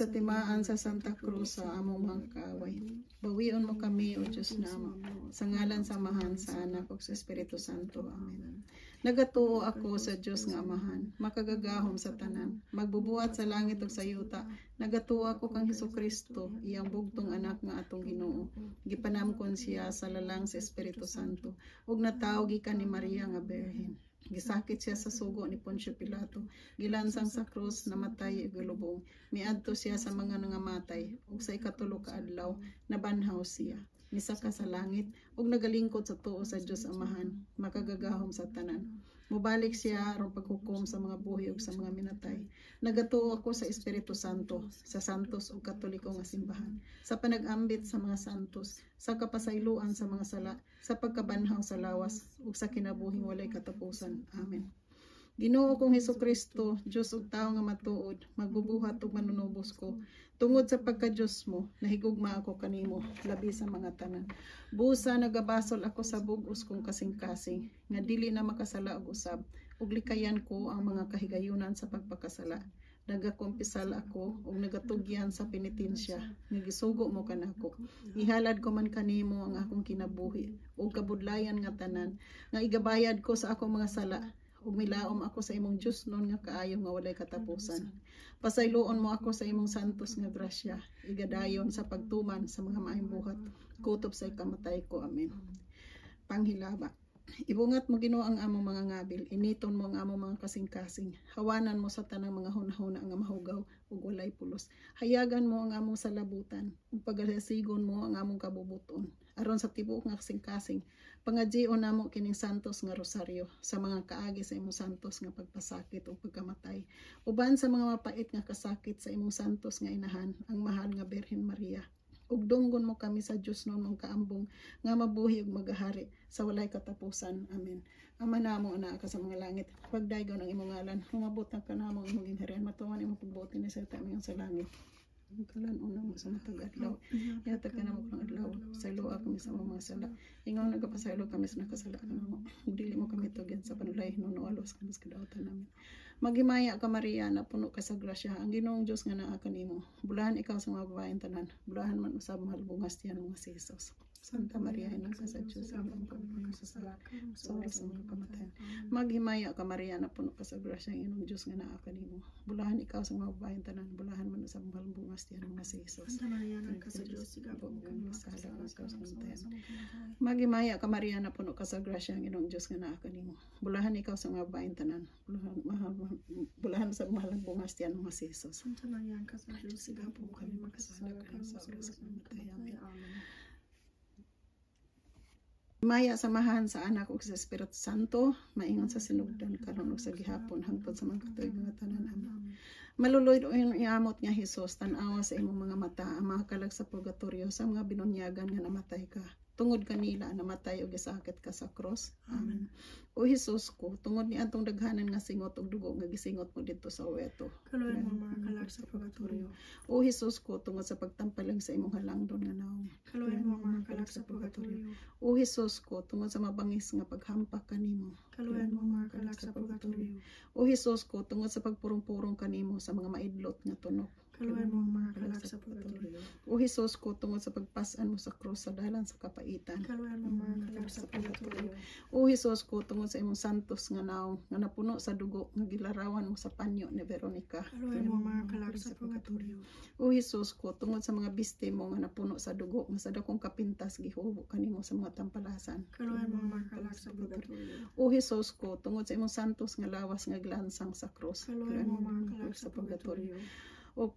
sa timaan sa Santa Cruz sa among mga kaaway. Bawion mo kami, O Diyos namo, sa ngalan samahan sa Anak ug sa Espiritu Santo. Amen. Nagatuo ako sa Diyos nga Amahan, makagagahom sa tanan, magbubuhat sa langit ug sa yuta. Nagatuo ako kang Hesukristo, iyang bugtong anak nga atong Ginoo. Gipanamkon siya sa lalang sa Espiritu Santo, ug natawo gikan ni Maria nga Birhen. Gisakit siya sa sugo ni Poncio Pilato, gilansang sa krus, namatay ug gilubong. Miadto siya sa mga nangamatay, ug sa ikatulo ka adlaw nabanhaw siya. Misaka sa langit, ug nagalingkod sa tuo sa Dios Amahan, makagagahom sa tanan. Mubalik siya aron paghukom sa mga buhi ug sa mga minatay. Nagatuo ako sa Espiritu Santo, sa santos ug katoliko nga simbahan, sa panag-ambit sa mga santos, sa kapasayloan sa mga sala, sa pagkabanhaw sa lawas ug sa kinabuhing walay katapusan. Amen. Ginoo kong Hesukristo, Diyos ug tawo nga matuod, magbubuhat ug manunubos ko. Tungod sa pagka-Diyos mo, nahigugma ako kanimo, labi sa mga tanan. Busa nagabasol ako sa bug-os kong kasing-kasing, nga dili na makasala og usab, ug likayan ko ang mga kahigayunan sa pagpakasala. Nagakumpisal ako ug nagatugyan sa penitensya, nga gisugo mo kanako. Ihalad ko man kanimo ang akong kinabuhi ug kabudlayan nga tanan, nga igabayad ko sa akong mga sala, ug milaom ako sa imong Dios nun nga kaayo nga walay katapusan. Pasayloon mo ako sa imong santos nga grasya, igadayon sa pagtuman sa mga maayong buhat, kutob sa ikamatay ko. Amen. Panghilaba. Ibungat mo Ginoo ang among mga ngabil, initon mo ang among mga kasing-kasing, hawanan mo sa tanang mga hunahuna nga mahugaw ug walay pulos. Hayagan mo ang among salabutan, ug pagalasigon mo ang among kabubuton, aron sa tibuok nga kasing-kasing, pangadjion namo kining santos nga rosaryo sa mga kaagi sa imong santos nga pagpasakit ug pagkamatay. Uban sa mga mapait nga kasakit sa imong santos nga inahan, ang mahal nga Birhen Maria. Ug dunggon mo kami sa Dios nun mong kaambong nga mabuhi ug magahari sa walay katapusan. Amen. Ama namo ana ka sa mga langit, pagdaygon ang imong ngalan, humabot na kanamo imong gingharian, matuman imong pagbuot ni sa tayo sa langit. Kalan-una mo sa matag adlaw, yatag ka na mo kang adlaw, saylo kami sa mga sala. Ingaw nagapasaylo kami sa nakasala ka na mo. Dili mo kami tugyan sa panulay, nunualos ka mas kadautan namin. Maghimaya ka Maria, na puno ka sa grasya, ang Ginoong Diyos nga naa kanimo. Bulahan ikaw sa mga babaeng tanan, bulahan man usab mahal bungas tiyan mga si Jesus. Santa Maria, ina ka sa Diyos, ang pagpapagod sa sala, sa oras ng kamatayan. Maghimaya ka Maria, na puno ka sa grasya, ang Ginoong Diyos nga naa kanimo. Bulahan ikaw sa mga babaeng tanan, bulahan man usab mahal bungas tiyan mga si Jesus. Santa Maria, ina ka sa Diyos, sigabong kami sa magkasala sa kamatayan. kamatayan. Maghimaya ka Maria, na puno ka sa grasya, ang Ginoong Diyos nga naa kanimo. Bulahan ikaw sa mga babaeng tanan, bulahan sa mahal bungas tiyan mga si Jesus. Santa Maria, ina ka sa Diyos, sigabong kami magkasala sa oras ng kamatayan. Amen. Maya samahan sa anak ug sa Espiritu Santo, maingon sa sinugdan karon ug sa gihapon hangtod sa mga katuig nga tanan. Amen. Maluloy ang iamot nga Hesus, tan-awa sa imong mga mata ang mga kalag sa purgatorio sa mga binunyagan nga namatay ka. Tungod kanila namatay ug gisakit ka sa cross. Amen. O Hesus ko, tungod ni atong daghanan nga singot ug dugo nga gisingot mo didto sa weto. Kaluoy mo mga kalag sa purgatorio. O Hesus ko, tungod sa pagtampalang sa imong halangdon nga naong. Kaluoy mo mga kalag sa purgatorio. O Hesus ko, tungod sa mabangis nga paghampak kanimo. Kaluoy mo mga kalag sa purgatorio. O Hesus ko, tungod sa pagpurong-purong kanimo sa mga maidlot nga tunok. Kaluoy mo mga kalag sa purgatorio. O Hesus ko, tungod sa pagpasan mo sa krus sa dalan sa kapaitan. Kaluoy mo mga kalag sa purgatorio. O Hesus ko, tungod sa imong santos nga naong nga napuno sa dugo nga gilarawan mo sa panyo ni Veronica. Kaluoy mo mga kalag sa purgatorio. O Hesus ko, tungod sa mga biste mo nga napuno sa dugo nga sa dakong kapintas gihubo kanimo sa mga tampalasan. Kaluoy mo mga kalag sa purgatorio. O Hesus ko, tungod sa imong santos nga lawas nga glansang sa krus. Kaluoy mo mga kalag sa purgatorio. O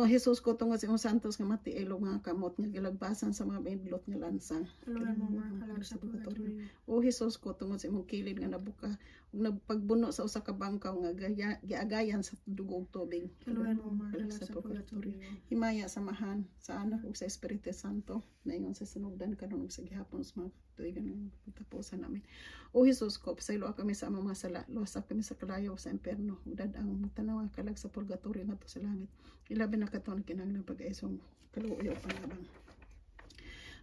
Hesus ko, tungod sa imong santos nga matiilo nga kamot nga gilagbasan sa mga maidlot nga lansang. Kaluoy mo mga kalag sa purgatorio. O Hesus ko, tungod sa imong kilid nga nabuka ug nagpagbuno sa usa ka bangkaw nga giagayan sa dugo ug tubig. Kaluoy mo mga kalag sa purgatorio. Himaya samahan sa anak ug sa Espiritu Santo, naingon sa sinugdan karon ug sa gihapon sa mga tuigan nga pagtapusan namin. O Hesus ko, pasaylo kami sa among mga sala, luwasa kami sa kalayo sa impierno, ug dad-ang tanaw nga kalag sa purgatorio ngadto sa langit. Ilabi na katon kinahanglan pag-aisong kaluoy o panabang.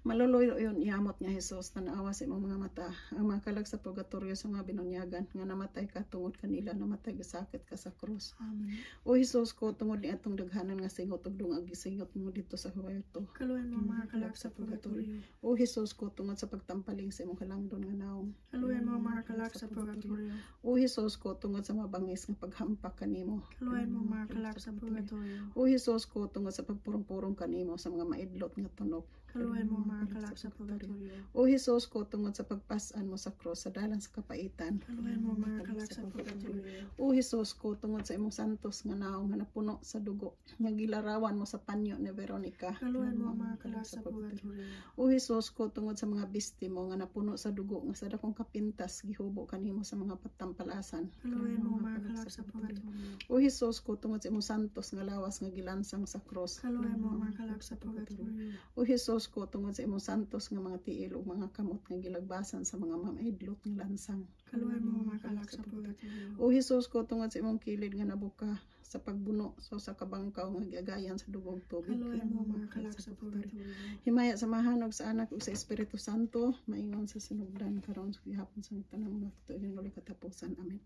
Maluloy yon iamot nga Hesus tan-awa sa imong mga mata ang mga kalag sa purgatorio sa mga binunyagan nga namatay ka tungod kanila namatay gasakit ka sa krus. Amen. O Hesus ko tungod ni atong daghanan nga singot ug dungag gisingot mo dito sa huwerto. Kaluoy mo mga kalag sa purgatorio. O Hesus ko tungod sa pagtampaling sa imong halangdon nga naong. Kaluoy mo mga kalag sa purgatorio. O Hesus ko tungod sa mabangis nga paghampak kanimo. Kaluoy mo mga kalag sa purgatorio. O Hesus ko tungod sa pagpurong-purong kanimo sa mga maidlot nga tunok. Kaluoy mo mga kalag sa purgatorio. O Hesus ko tungod sa pagpas-an mo sa krus sa dalan sa kapaitan. Kaluoy mo mga kalag sa purgatorio. O Hesus ko tungod sa imong santos nga naong nga napuno sa dugo nga gilarawan mo sa panyo ni Veronica. Kaluoy mo mga kalag sa purgatorio. O Hesus ko tungod sa mga bisti mo nga napuno sa dugo nga sa dakong kapintas gihubo kanimo sa mga patampalasan. Kaluoy mo mga kalag sa purgatorio. O Hesus ko tungod sa imong santos nga lawas nga gilansang sa krus. Kaluoy mo mga kalag sa purgatorio. O Hesus ko tungod sa imong santos nga mga tiil ug mga kamot nga gilagbasan sa mga mamaidlot nga lansang. Kaluoy mo mga kalag sa purgatorio. O Hesus ko tungod sa imong kilid nga nabuka sa pagbuno sa kabangkaw nga giagayan sa dugog tubig. Kaluoy mo mga kalag sa purgatorio. Himaya sa mahanog sa anak ug sa Espiritu Santo maingon sa sinugdan karon sa gihapon sa tanang mga tuig nga katapusan. Amen.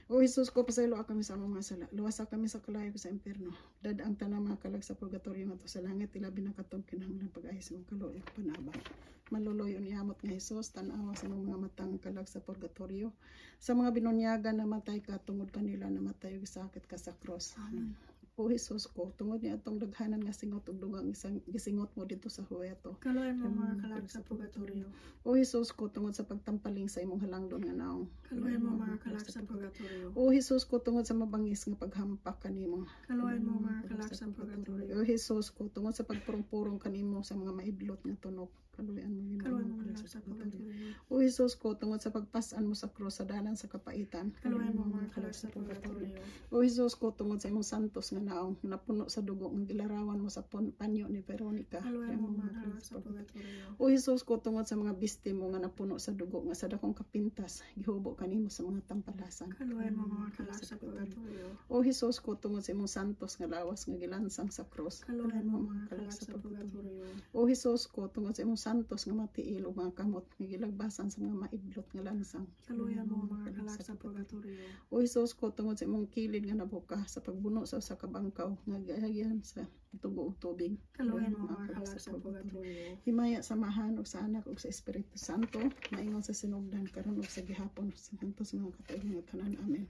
O Hesus ko pasaylo kami sa among mga sala. Luwasa kami sa kalayo sa impierno. Dad ang tanang mga kalag sa purgatorio ngadto sa langit ilabi na katong kinahanglan pag-ayos mong kaluoy panabang. Maluloy uniamot nga Hesus tan-awa sa mga matang kalag sa purgatorio sa mga binunyagan namatay ka tungod kanila namatay ug sakit ka sa cross. Amen. O Hesus ko tungod ni atong daghanan nga singot ug dungang isang gisingot mo dito sa huweto. Kaluoy mo mga kalag sa purgatorio. O Hesus ko tungod sa pagtampaling sa imong halangdon nga naong. Kaluoy mo mga kalag sa purgatorio. O Hesus ko tungod sa mabangis nga paghampak kanimo. Kaluoy mo mga kalag sa purgatorio. O Hesus ko tungod sa pagpurong-purong kanimo sa mga maidlot nga tunok. Kaluyan mo Kaluoy mo Ginoo kalag sa purgatorio. O Hesus ko tungod sa pagpas-an mo sa krus sa dalan sa kapaitan. Kaluoy mo mga kalag sa purgatorio. O Hesus ko tungod sa imong santos nga naong napuno sa dugo nga gilarawan mo sa panyo ni Veronica. Kaluoy mo mga kalag sa purgatorio. O Hesus ko tungod sa mga bisti mo nga napuno sa dugo nga sa dakong kapintas gihubo kanimo sa mga tampalasan. Kaluoy mo mga kalag sa purgatorio. O Hesus ko tungod sa imong santos nga lawas nga gilansang sa krus. Kaluoy mo mga kalag sa purgatorio. O Hesus ko tungod sa imong santos nga matiil ug mga kamot nga gilagbasan sa mga maidlot nga lansang. Kaluoy mo mga kalag sa purgatorio. O Hesus ko tungod sa imong kilid nga nabuka sa pagbuno sa usa ka bangkaw nga giagayan sa tubo ug tubig. Kaluoy mo mga kalag sa purgatorio. Himaya samahan ug sa anak ug sa Espiritu Santo maingon sa sinugdan karon ug sa gihapon sa hangtod mga katuig nga tanan. Amen.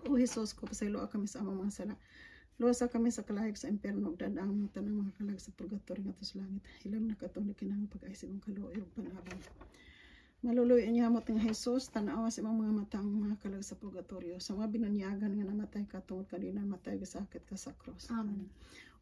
O Hesus ko pasaylo kami sa among mga sala. Luwasa kami sa kalayag sa impierno ug dadang mga tanang mga kalag sa purgatorio ngadto sa langit. Hilam na katong kinahanglan pag-ayos imong kaluoy ug panabang. Maluloy niya nga Hesus tan-awa sa imong mga matang mga kalag sa purgatorio sa mga binunyagan nga namatay ka tungod kanila namatay gasakit ka sa cross. Amen.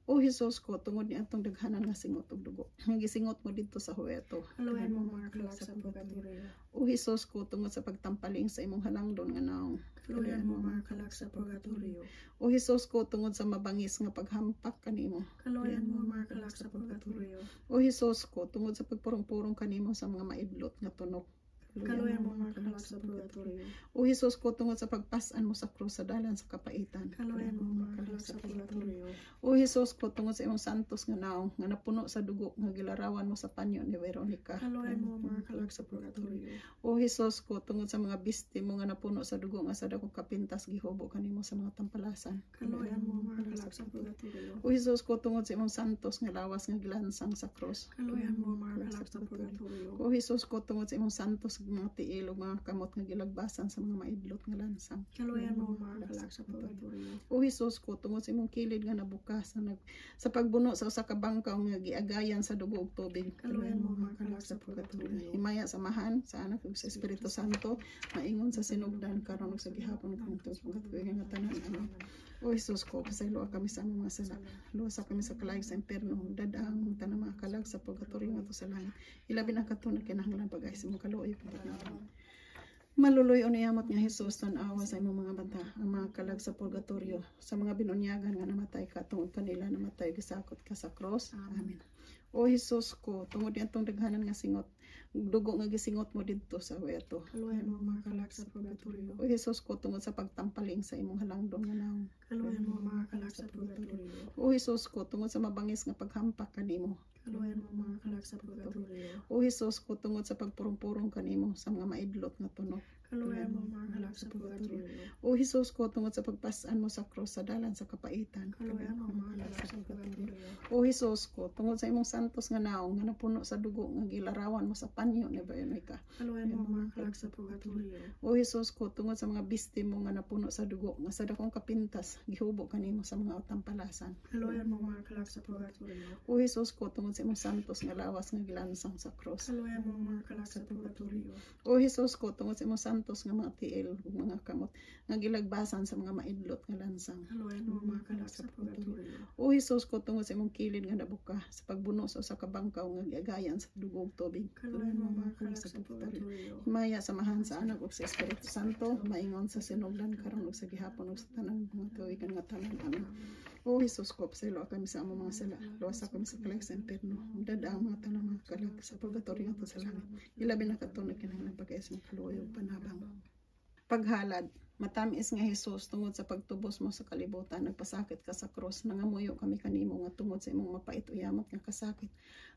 O Hesus ko tungod ni atong daghanan nga singot ug dugo nga gisingot mo didto sa huweto. Kaluoy mo mga kalag sa purgatorio. O Hesus ko tungod sa pagtampaling sa imong halangdon nga naong. Kaluoy mo mga kalag sa purgatorio. O Hesus ko tungod sa mabangis nga paghampak kanimo. Kaluoy mo mga kalag sa purgatorio. O Hesus ko tungod sa pagpurong-purong kanimo sa mga maidlot nga tunok. Kaluoy mo mga kalag sa purgatorio. O Hesus ko tungod sa pagpas-an mo sa krus sa dalan sa kapaitan. Kaluoy mo mga kalag sa purgatorio. O Hesus ko tungod sa imong santos nga naong nga napuno sa dugo nga gilarawan mo sa panyo ni Veronica. Kaluoy mo mga kalag sa purgatorio. O Hesus ko tungod sa mga bisti mo nga napuno sa dugo nga sa dakong kapintas gihubo kanimo sa mga tampalasan. Kaluoy mo mga kalag sa purgatorio. O Hesus ko tungod sa imong santos nga lawas nga gilansang sa krus. Kaluoy mo mga kalag sa purgatorio. O Hesus ko tungod sa imong santos nga mga tiil ug mga kamot nga gilagbasan sa mga maidlot nga lansang. Kaluoy mo mga kalag sa purgatorio. O Hesus ko tungod sa imong kilid nga nabukas sa pagbuno sa usa ka bangkaw nga giagayan sa dugo ug tubig. Kaluoy mo mga kalag sa purgatorio. Himaya samahan sa anak ug sa Espiritu Santo maingon sa sinugdan karon ug sa gihapon ug hangtod sa mga tuig nga tanan. Amen. O Hesus ko pasaylo kami sa among mga sala. Luwasa kami sa kalayag sa impierno dadang tanang mga kalag sa purgatorio ngadto sa langit. Ilabi na katon kinahanglan pag-ayos imong kaluoy panabang. Maluloy uniyamot nga Hesus tan-awa sa imong mga banta ang mga kalag sa purgatorio sa mga binunyagan nga namatay ka tungod kanila namatay gisakot ka sa cross. Amen. O Hesus ko tungod ni atong daghanan nga singot dugo nga gisingot mo didto sa huweto. Kaluoy mo mga kalag sa purgatorio. O Hesus ko tungod sa pagtampaling sa imong halangdon nga naong. Kaluoy mo mga kalag sa purgatorio. O Hesus ko tungod sa mabangis nga paghampak kanimo. Kaluoyan mo mga kalag sa purgatorio. O Hesus ko, tungod sa pagpurong-purong kanimo sa mga maidlot nga tunok. Kaluoyan mo mga kalag sa purgatorio. O Hesus ko, tungod sa pagpasan mo sa krus sa dalan sa kapaitan. Kaluoyan mo mga kalag sa purgatorio. O Hesus ko, tungod sa imong santos nga naong nga napuno sa dugo nga gilarawan mo sa panyo ni Veronica. Kaluoyan mo mga kalag sa purgatorio. O Hesus ko, tungod sa mga biste mo nga napuno sa dugo nga sa dakong kapintas gihubo kanimo sa mga utampalasan. Kaluoyan mo mga kalag sa purgatorio. O Hesus ko, tungod sa imong santos nga lawas nga gilansang sa krus. Kaluoyan mo mga kalag sa purgatorio. O Hesus ko, tungod sa imong santos nga mga tiil ug mga kamot nga gilagbasan sa mga maidlot nga lansang. Kaluoyan mo mga kalag sa purgatorio. O Hesus ko, tungod sa imong kilid nga nabuka sa pagbunos o sa kabangkaw nga giagayan sa dugog tubig. Kaluoyan mo mga kalag sa purgatorio. Himaya samahan sa anak ug sa Espiritu Santo, maingon sa sinugdan karon ug sa gihapon ug sa tanang mga tuigan nga tanan. Amen. O Hesus ko, pasaylo kami sa among mga sala, luwas kami sa kalag sa impierno, dada ang mga tanang mga kalag sa purgatorio nga sa langit. Ilabi na katunay kinahanglan pagkaisa ng kaluoy ug panabang. Paghalad, matamis nga Hesus tungod sa pagtubos mo sa kalibutan, nagpasakit ka sa krus, nangamuyo kami kanimo nga tungod sa imong mapait uyamot nga kasakit.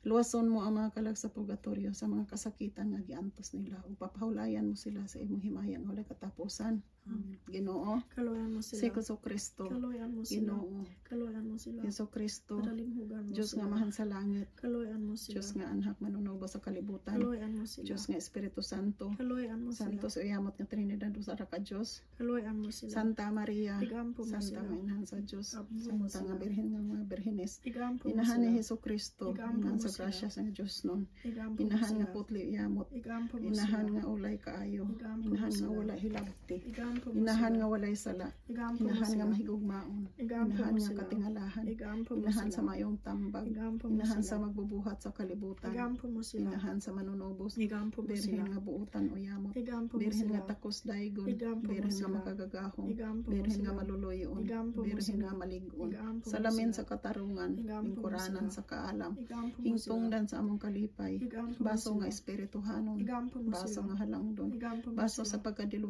Luwason mo ang mga kalag sa purgatorio sa mga kasakitan nga giantos nila ug papahulayan mo sila sa imong himaya nga walay katapusan. Amen. Ginoo, Kaluoyan mo si sila. Kristo, Kaluoyan mo sila. Ginoo, Kaluoyan mo sila. Yesu Kristo, Padalimhugan mo Diyos nga sila. mahan sa langit, Kaluoyan mo sila. Diyos nga anhak manunubo sa kalibutan, Kaluoyan mo sila. Diyos nga Espiritu Santo, Kaluoyan mo sila. Santos uyamot nga Trinidad usara ka Diyos, Kaluoyan mo sila. Santa Maria, Igampo mo Santa sila. nga inahan sa Diyos, Apo mo Santa nga sila. Birhen nga mga Birhenes, Igampo mo inahan ni sila. Hesus Kristo, Igampo inahan mo sa sila. grasya sa Diyos nun, Igampo mo inahan nga sila. putli uyamot, Igampo mo inahan sila. nga ulay kaayo, Igampo mo inahan nga sila. wala hilabti, Igampo mo inahan sila. nga walay sala, Igampo mo inahan nga sila. mahigugmaon, Igampo inahan mo nga sila. katingalahan, Igampo mo inahan sila. sa mayong tambag, Igampo mo inahan sa sila. magbubuhat sa kalibutan, Igampo mo sila. inahan sa manunubos, Igampo mo Birhen sila. nga buutan uyamot, Igampo mo Birhen sila. nga takos daygon, Igampo mo Birhen nga sila. makagagahong, Igampo mo Birhen nga sila. maluluyon, Igampo mo Birhen sila. nga maligon, Igampo mo salamin sila. sa katarungan, Igampo mo lingkuranan sila. sa kaalam, Igampo mo sila. hingtungdan sa among kalipay, Igampo mo baso nga sila. espirituhanon, Igampo mo baso sila. nga halangdon, Igampo mo baso sila. sa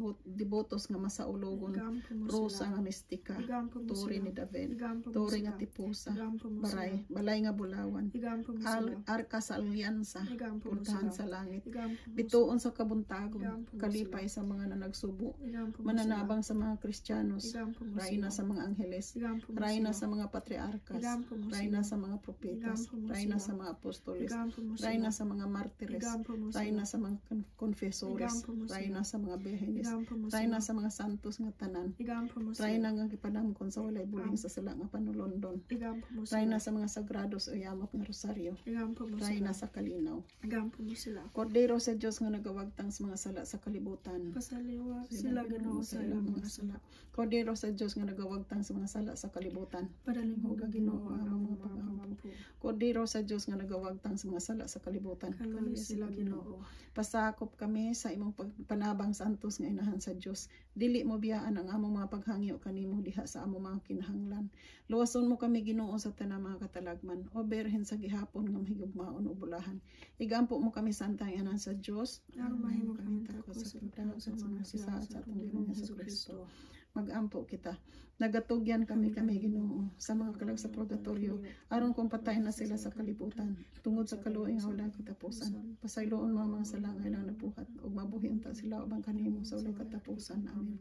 pagkadibotos nga masaulogon, Igampo mo rusa sila. nga mistika, Igampo mo turi sila. ni David, Igampo mo turi sila. nga tipusa, Igampo mo baray, sila. balay nga bulawan, Igampo mo sila. arka sa alyansa, Igampo mo puntahan sila. sa langit, Igampo mo bituon sa kabuntagon, Igampo mo kalipay sa mga nanagsubo, Igampo mo mananabang sa mga Kristiyanos, Igampo mo rayna sila. sa mga angheles, Igampo mo rayna sila. sa mga patriarkas, Igampo mo rayna sila. sa mga propetas, Igampo mo rayna sila. sa mga apostoles, Igampo mo sila. rayna sa mga martires, Igampo mo sila. rayna sa mga konfesores, Igampo mo sila. rayna sa mga birhenes, Igampo mo rayna sila. sa mga santos nga tanan, Igampo mo sila. rayna nga gipanamkon sa walay buling sa sala nga panulondon, Igampo mo sila. rayna sa mga sagrados o yamot nga rosaryo, Igampo mo sila. rayna sa kalinaw. Igampo mo sila. Kordero sa Diyos nga nagawagtang sa mga sala sa kalibutan. Pasaliwa sila Ginoo sa ilang mga sala. Kordero sa Diyos nga nagawagtang sa mga sala sa kalibutan. Padalimhugan Ginoo ang mga pag-amampo. Kordero sa Diyos nga nagawagtang sa mga sala sa kalibutan. Kaluoy sila Ginoo. Pasakop kami sa imong panabang santos nga inahan sa Diyos. Dili mo biyaan ang among mga paghangyo kanimo diha sa among mga kinahanglan. Luwason mo kami Ginoo sa tanang mga katalagman. O berhen sa gihapon nga mahigugmaon o bulahan. Igampo mo kami santang inahan sa Diyos. Aron mahimo kami tako tako sa pagdawat sa sa mga sisa sa atong Ginoong Ginoong Hesus Kristo. Kristo. Magampo kita. Nagatugyan kami Ginoo sa mga kalag sa purgatorio aron kung patay na sila sa kalibutan tungod sa kaluoy nga walang katapusan. Pasayloon mo ang mga sala nga ilang nabuhat ug mabuhi unta sila ubang kanimo sa walang katapusan. Amen.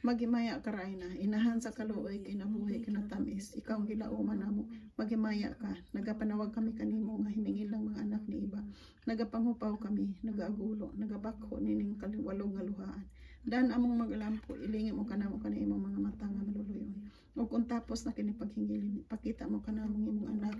Maghimaya ka Rayna, inahan sa kaluoy kinabuhi kinatamis, ikaw ang gilauman namo. Maghimaya ka, nagapanawag kami kanimo nga himingil lang mga anak ni iba. Nagapanghupaw kami, nagaagulo, nagabakho nining kaliwalog nga luhaan. Dan among magalampo, ilingi mo kanamo kanimo mga mata nga maluluyon. Ug kung tapos na kini paghingilin, pakita mo kanamo imong anak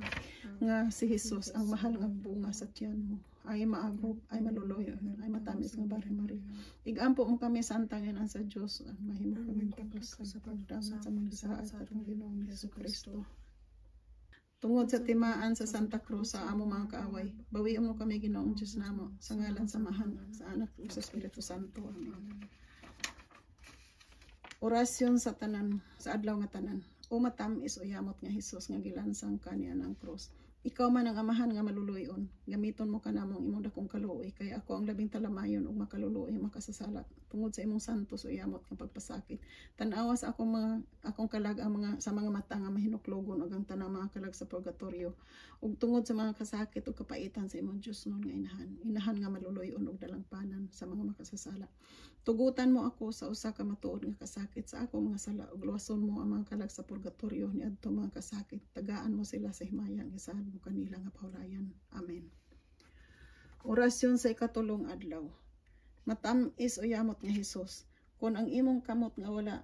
nga si Jesus ang mahal nga bunga sa tiyan mo. Ay maagop, ay maluluyon, ay matamis nga Bari Maria. Igampo mo kami sa antanginan sa Dios, mahimo kami tapos sa pagdangan sa mga sa atong Ginoong Hesus Kristo. Tungod sa timaan sa Santa Cruz sa amo mga kaaway, bawion mo kami Ginoong Diyos namo, sa ngalan samahan sa anak ug sa Espiritu Santo. Amen. Orasyon sa tanan, sa adlaw nga tanan. O matamis o yamot nga Hesus nga gilansang kaniya ng krus. ikaw man ang amahan nga maluluyon, gamiton mo kanamong imong dakong kaluoy, kay ako ang labing talamayon ug makaluluoy makasasala tungod sa imong santos o yamot nga pagpasakit. Tan-awa sa akong kalag ang mga sa mga mata nga mahinuklogon ug ang tanang mga kalag sa purgatorio, ug tungod sa mga kasakit ug kapaitan sa imong Dios nun nga inahan nga maluluyon ug dalangpanan sa mga makasasala. Tugutan mo ako sa usa ka matuod nga kasakit sa akong mga sala ug luwason mo ang mga kalag sa purgatorio niadto mga kasakit. Tagaan mo sila sa himaya nga isaad mo kanila nga pahulayan. Amen. Orasyon sa ikatulong adlaw. Matamis o yamot nga Hesus, kung ang imong kamot nga wala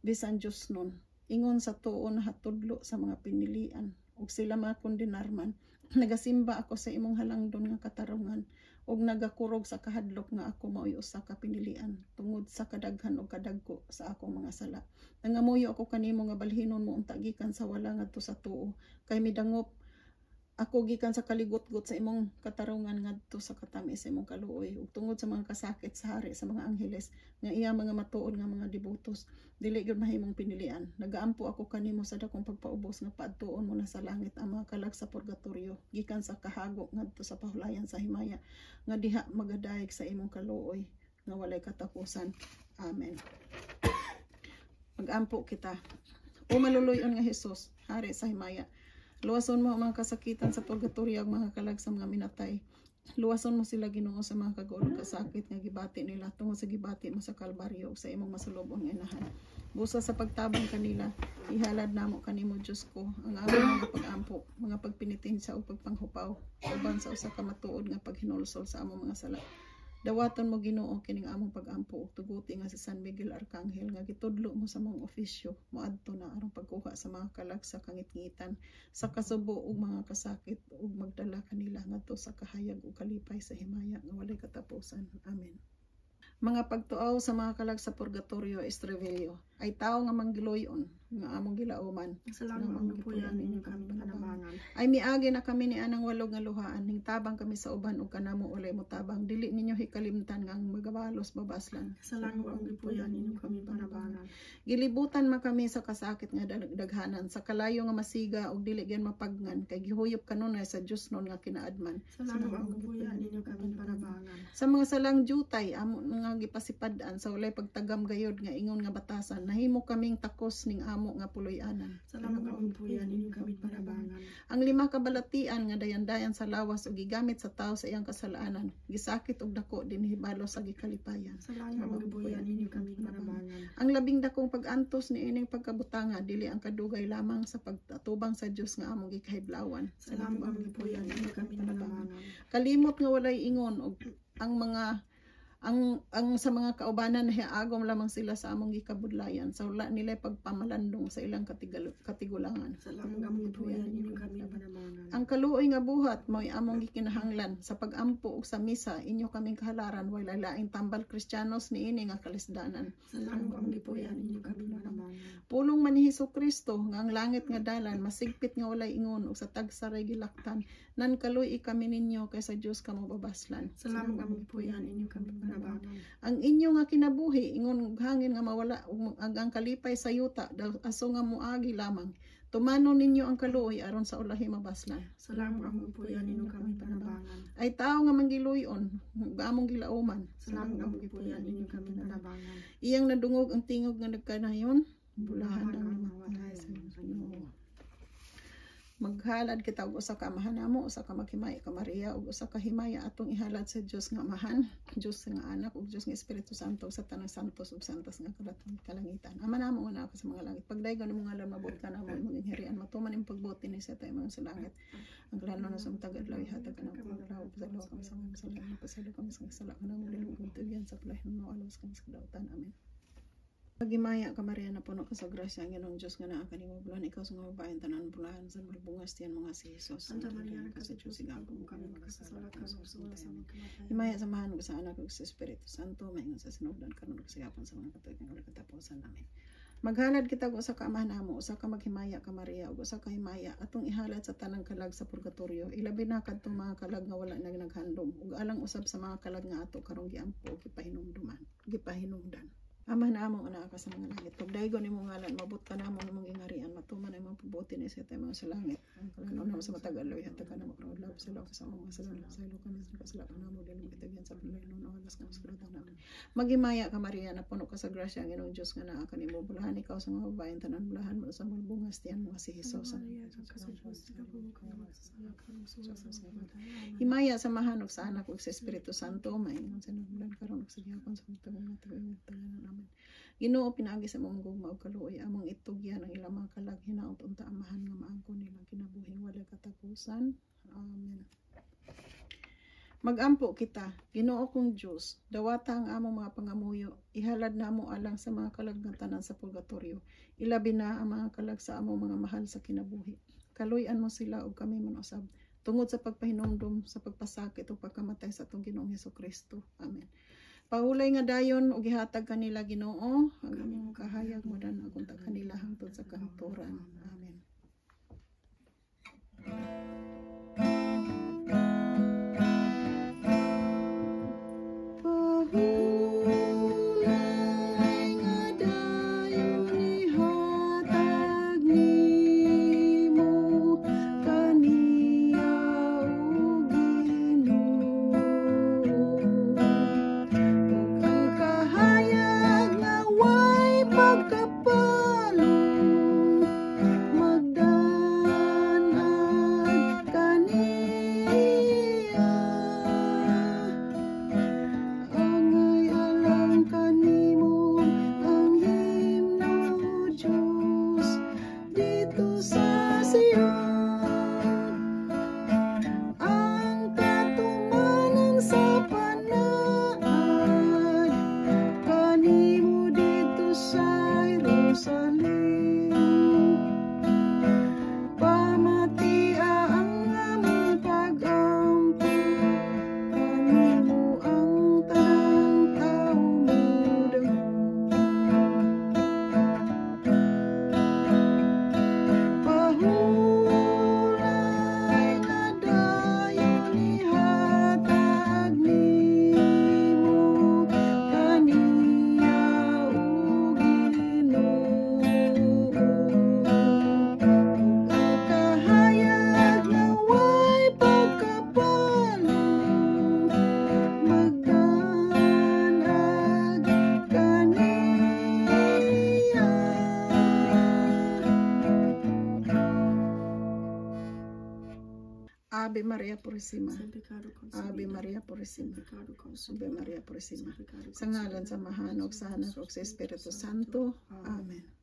bisan Dios nun, ingon sa tuon hatudlo sa mga pinilian ug sila makondinarman. Nagasimba ako sa imong halangdon nga katarungan ug nagakurog sa kahadlok nga ako mao'y usa ka pinilian tungod sa kadaghan ug kadagko sa akong mga sala. Nangamuyo ako kanimo nga balhinon mo unta gikan sa wala ngadto sa tuo, kay midangop ako gikan sa kaligot-got sa imong katarungan ngadto sa katamis sa imong kaluoy ug tungod sa mga kasakit sa hari sa mga angheles nga iya mga matuod nga mga devotos, dili gyud mahimong pinilian. Nagaampo ako kanimo sa dakong pagpaubos nga paadtuon mo na sa langit ang mga kalag sa purgatorio gikan sa kahago ngadto sa pahulayan sa himaya nga diha magadayeg sa imong kaluoy nga walay katapusan. Amen. Magampo kita. O maluluyon nga Hesus, hari sa himaya, luwason mo ang mga kasakitan sa purgatorio ug mga kalag sa mga minatay. Luwason mo sila Ginoo sa mga kagulong kasakit nga gibati nila tungod sa gibati mo sa Kalbaryo ug sa imong masulobong nga inahan. Busa sa pagtabang kanila, ihalad namo kanimo Dios ko ang among mga pag-ampo, mga pagpinitensya ug pagpanghupaw uban sa usa ka matuod nga paghinulsol sa among mga sala. Dawaton mo Ginoo kining among pag-ampo ug tuguti nga si San Miguel Arcangel nga gitudlo mo sa mga ofisyo moadto na aron pagkuha sa mga kalag sa kangitngitan, sa kasubo ug mga kasakit ug magdala kanila ngadto sa kahayag ug kalipay sa himaya nga walay katapusan. Amen. Mga pagtuaw sa mga kalag sa purgatorio Estrivelio, ay tao nga manggiloyon nga among gilauman. Salamat ang puyan ninyo kami panabangan. Ay miagi na kami ni anang walog nga luhaan, ning tabang kami sa uban ug kanamo ulay mo tabang, dili ninyo hikalimtan nga ang magabalos babaslan. Salamat ang puyan ninyo kami panabangan. Gilibutan man kami sa kasakit nga daghanan, sa kalayo nga masiga ug dili gyan mapagngan, kay gihuyop kanunay sa Dios nun nga kinaadman. Salamat ang puyan ninyo kami panabangan. Sa mga salang jutay amo nga gipasipad-an sa walay pagtagam gayod nga ingon nga batasan, nahimo kaming takos ning amo nga puloy-anan. Salamat ang puyan ninyo kami panabangan. Ang lima ka balatian nga dayan-dayan sa lawas ug gigamit sa tawo sa iyang kasalaanan, gisakit og dako dinhi balo sa gikalipayan. Salamat ang puyan ninyo kami panabangan. Ang labing dakong pag-antos ni ining pagkabutanga dili ang kadugay lamang sa pagtatubang sa Dios nga among gikahiblawan. Salamat ang puyan ninyo kami panabangan. Kalimot nga walay ingon og ang sa mga kaubanan hiagom lamang sila sa among gikabudlayan, sa wala nila pagpamalandong sa ilang katigulangan. Salamat ang puyan ninyo kami panabangan. Ang kaluoy nga buhat mo'y among gikinahanglan sa pag-ampo ug sa misa inyo kaming kahalaran walay laing tambal Kristiyanos niini nga kalisdanan. Salamat ang puyan ninyo kami panabangan. Pulong man ni Hesukristo nga ang langit nga dalan masigpit nga walay ingon ug sa tagsaray gilaktan, nan kaluy kami ninyo kaysa Dios kamo babaslan. Salamat ang puyan ninyo kami panabangan. Ang inyo nga kinabuhi ingon og hangin nga mawala ug ang kalipay sa yuta aso nga moagi lamang. Tumano ninyo ang kaluoy aron sa ulahi mabaslan. Salamat ang puyan ninyo kami panabangan. Ay tao nga manggiluyon, among gilauman. Salamat ang puyan ninyo kami panabangan. Iyang nadungog ang tingog nga nagkanayon, bulahan ang namatay sa Ginoo. Maghalad kita og usa ka amahan namo, usa ka maghimaya ka Maria ug usa ka himaya atong ihalad sa Dios nga amahan, Dios nga anak ug Dios nga Espiritu Santo sa tanang santos ug santas nga kalangitan. Ama namo una ako sa mga langit. Pagdaygon mo ngalan mabuot ka namo imong inghirian, matuman imong pagbuti ni sa tayo mga sa langit. Ang plano na sa tagad lawi hatag ka namo paglaw pasalo kami sa mga sala, pasalo kami sa sala kanang dili mo tuyan sa plahin mo alos kami sa kadautan. Amen. Pagimaya ka Maria na puno ka sa grasya ang Ginoong Diyos nga naa kanimo bulan ikaw sa mga babaen tanan bulahan sa malbungas tiyan mga si Jesus. Santa Maria ka sa Diyos igagom kami magkasala ka sa wala sa mga kamatayan. Himaya samahan ko sa anak ug sa Espiritu Santo maingon sa sinugdan karon ug sa yapon sa mga katuig nga katapusan. Amen. Maghalad kita og usa ka amahan namo, usa ka maghimaya ka Maria ug usa ka himaya atong ihalad sa tanang kalag sa purgatorio. Ilabi na kadtong mga kalag nga wala na naghandom ug alang usab sa mga kalag nga ato karong giampo gipahinungdan. Ama na among anak ka sa mga langit. Pagdaygon nimo ngalan, mabot ka namo nimong ingarian, matuman imong pabuti ni sa tayo sa langit. Ang kalanaw na sa matagaloy hatag ka na makrolab sa law sa mga salamat sa ilo ka sa kasalanan namo dili bitagyan sa panlaynon o alas ka sa namin. Magimaya ka Maria na puno ka sa grasya ang Ginoong Dios nga naa kanimo bulahan ikaw sa mga babayen tanan bulahan mo sa mga bungas tiyan mo si Hesus. Himaya sa mahanok sa anak ug sa Espiritu Santo maingon sa nagbulan karon ug sa gihapon sa tanan namin. Ginoo pinaagi sa mong gugma ug kaluoy among itugyan ang ilang mga kalag hinaot unta amahan nga maangkon nilang kinabuhing walay katapusan. Amen. Magampo kita, Ginoo kong Dios, dawata ang among mga pangamuyo, ihalad namo alang sa mga kalag nga tanan sa purgatorio, ilabi na ang mga kalag sa among mga mahal sa kinabuhi. Kaluy-an mo sila ug kami manusab, tungod sa pagpahinumdum sa pagpasakit o pagkamatay sa atong Ginoong Hesukristo. Amen. Pahulay nga dayon ug gihatag kanila Ginoo ang among kahayag modan agunta kanila hangtod sa kanturan. Amen. Ave Maria Purísima. Ave Maria Purísima. Ave Maria Purísima. Sa ngalan sa Mahanok, sa Anak ug sa Espiritu Santo. Amen.